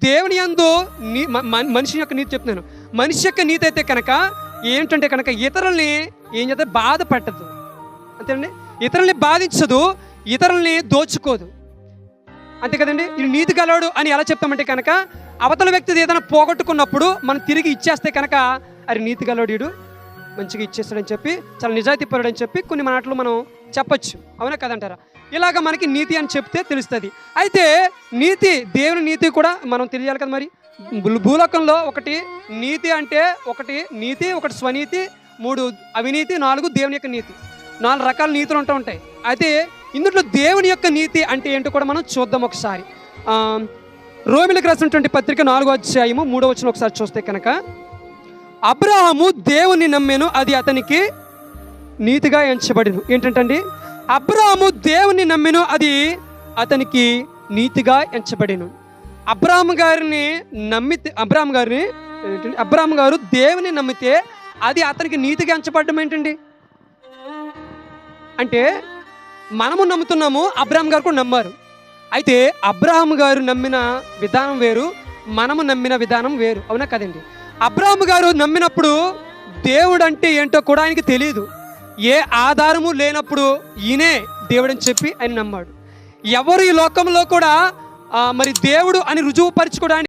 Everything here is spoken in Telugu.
దేవుని యందు మనిషి యొక్క నీతి చెప్తున్నాను. మనిషి యొక్క నీతి అయితే కనుక ఏంటంటే కనుక ఇతరుల్ని ఏం చేస్తే బాధ పెట్టదు, అంతేనండి. ఇతరుల్ని బాధించదు, ఇతరుల్ని దోచుకోదు, అంతే కదండి. ఇది నీతి గలవాడు అని ఎలా చెప్తామంటే కనుక అవతల వ్యక్తిది ఏదైనా పోగొట్టుకున్నప్పుడు మనం తిరిగి ఇచ్చేస్తే కనుక అది నీతి గలవాడు, మంచిగా ఇచ్చేస్తాడని చెప్పి, చాలా నిజాయితీ పరుడు అని చెప్పి కొన్ని మాటలు మనం చెప్పచ్చు, అవునా కదంటారా? ఇలాగ మనకి నీతి అని చెప్తే తెలుస్తుంది. అయితే నీతి, దేవుని నీతి కూడా మనం తెలియాలి కదా. మరి భూలోకంలో ఒకటి నీతి అంటే ఒకటి నీతి, ఒకటి స్వనీతి, 3 అవినీతి, 4 దేవుని యొక్క నీతి. 4 రకాల నీతులు ఉంటాయి. అయితే ఇందులో దేవుని యొక్క నీతి అంటే ఏంటో కూడా మనం చూద్దాం ఒకసారి. రోమిలకు రాసినటువంటి పత్రిక 4వ అధ్యాయము 3వ వచనం ఒకసారి చూస్తే కనుక, అబ్రాహాము దేవుని నమ్మెను, అది అతనికి నీతిగా ఎంచబడిను. ఏంటంటండి? అబ్రాహాము దేవుని నమ్మెను, అది అతనికి నీతిగా ఎంచబడిను. అబ్రాహాము గారు దేవుని నమ్మితే అది అతనికి నీతిగా ఎంచబడడం ఏంటండి? అంటే మనము నమ్ముతున్నాము, అబ్రాహాము గారు కూడా నమ్మారు. అయితే అబ్రాహాము గారు నమ్మిన విధానం వేరు, మనము నమ్మిన విధానం వేరు, అవునా కదండి? అబ్రాహాము గారు నమ్మినప్పుడు దేవుడు అంటే ఏంటో కూడా ఆయనకి తెలియదు. ఏ ఆధారము లేనప్పుడు ఈయనే దేవుడు అని చెప్పి ఆయన నమ్మాడు. ఎవరు ఈ లోకంలో కూడా మరి దేవుడు అని రుజువుపరచుకోవడానికి